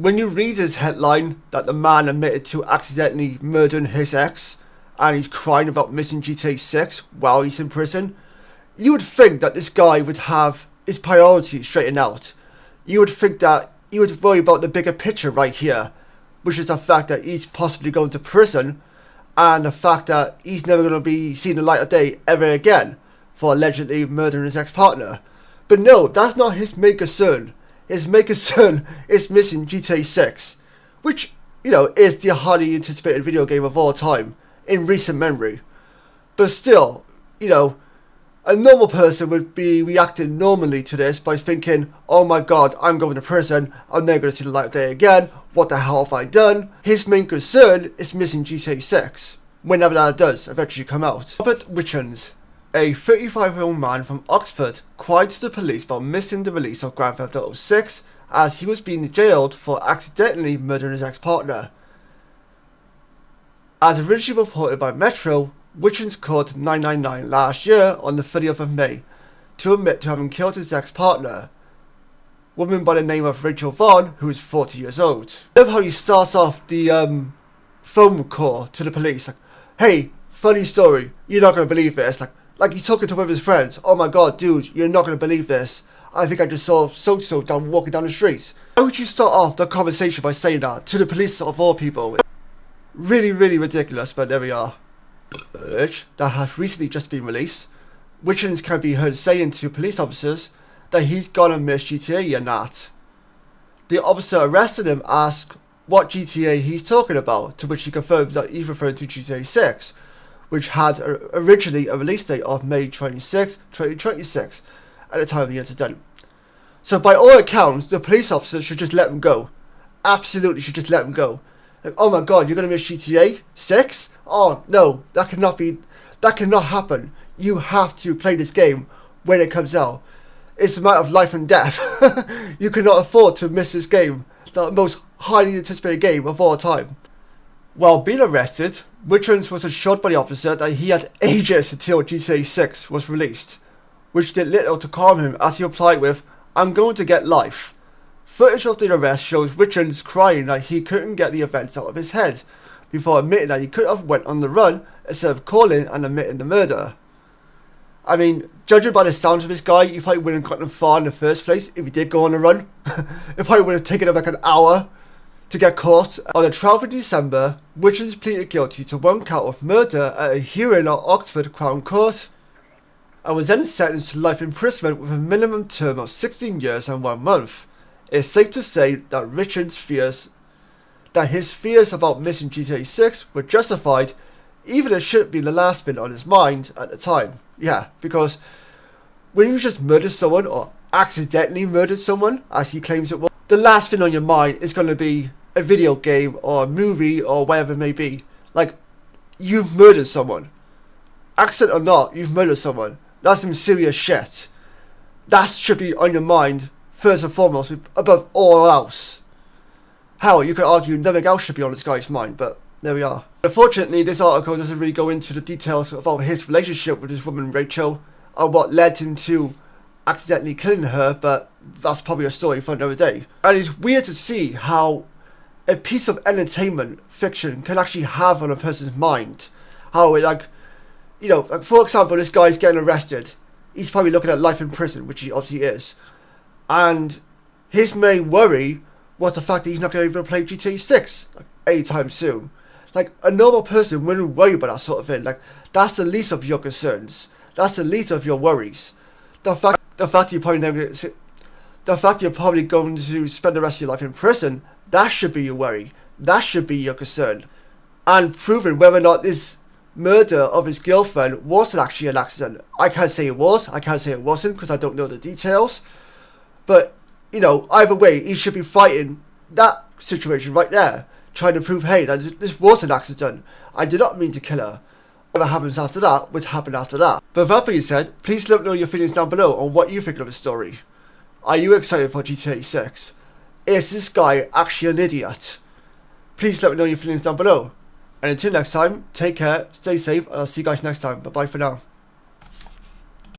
When you read his headline that the man admitted to accidentally murdering his ex and he's crying about missing GTA 6 while he's in prison, you would think that this guy would have his priorities straightened out. You would think that he would worry about the bigger picture right here, which is the fact that he's possibly going to prison and the fact that he's never going to be seen the light of day ever again for allegedly murdering his ex-partner. But no, that's not his main concern. His main concern is missing GTA 6, which, is the highly anticipated video game of all time in recent memory. But still, a normal person would be reacting normally to this by thinking, oh my god, I'm going to prison, I'm never going to see the light of day again, what the hell have I done? His main concern is missing GTA 6, whenever that does eventually come out. Rachel Richens, a 35-year-old man from Oxford, cried to the police about missing the release of Grand Theft Auto 6 as he was being jailed for accidentally murdering his ex-partner. As originally reported by Metro, Richens called 999 last year on the 30th of May to admit to having killed his ex-partner, woman by the name of Rachel Vaughn, who is 40 years old. I love how he starts off the phone call to the police like, hey, funny story, you're not going to believe this. Like he's talking to one of his friends. Oh my god, dude, you're not going to believe this. I think I just saw so-so walking down the street. Why would you start off the conversation by saying that to the police of all people? Really, really ridiculous, but there we are. That has recently just been released. Richens can be heard saying to police officers that he's gonna miss GTA and that. The officer arrested him asked what GTA he's talking about, to which he confirms that he's referring to GTA 6, which had originally a release date of May 26, 2026 at the time of the incident. So by all accounts, the police officer should just let him go. Absolutely should just let him go. Like, oh my god, you're gonna miss GTA 6? Oh no, that cannot happen. You have to play this game when it comes out. It's a matter of life and death. You cannot afford to miss this game, the most highly anticipated game of all time. While being arrested, Richens was assured by the officer that he had ages until GTA 6 was released, which did little to calm him as he replied with, I'm going to get life. Footage of the arrest shows Richens crying that he couldn't get the events out of his head, before admitting that he could have went on the run instead of calling and admitting the murder. I mean, judging by the sounds of this guy, you probably wouldn't have gotten far in the first place if he did go on the run. It probably would have taken him like an hour to get caught. On the 12th of December, Richens pleaded guilty to one count of murder at a hearing at Oxford Crown Court, and was then sentenced to life imprisonment with a minimum term of 16 years and 1 month. It's safe to say that Richens fears that his fears about missing GTA 6 were justified, even if it shouldn't be the last bit on his mind at the time. Yeah, because when you just murder someone or accidentally murder someone, as he claims it was, the last thing on your mind is going to be a video game or a movie or whatever it may be. Like, you've murdered someone. Accident or not, you've murdered someone. That's some serious shit. That should be on your mind first and foremost, above all else. Hell, you could argue nothing else should be on this guy's mind, but there we are. Unfortunately, this article doesn't really go into the details about his relationship with this woman Rachel, and what led him to accidentally killing her, but that's probably a story for another day. And it's weird to see how a piece of entertainment fiction can actually have on a person's mind. How it, like, for example, this guy's getting arrested. He's probably looking at life in prison, which he obviously is. And his main worry was the fact that he's not going to be able to play GTA 6 anytime soon. Like, a normal person wouldn't worry about that sort of thing. Like, that's the least of your concerns. That's the least of your worries. The fact you're probably going to spend the rest of your life in prison, that should be your worry. That should be your concern. And proving whether or not this murder of his girlfriend wasn't actually an accident. I can't say it was. I can't say it wasn't because I don't know the details. But, either way, he should be fighting that situation right there, trying to prove, hey, that this was an accident. I did not mean to kill her. Whatever happens after that would happen after that. But with that being said, please let me know your feelings down below on what you think of the story. Are you excited for GTA 6? Is this guy actually an idiot? Please let me know your feelings down below. And until next time, take care, stay safe, and I'll see you guys next time. Bye bye for now.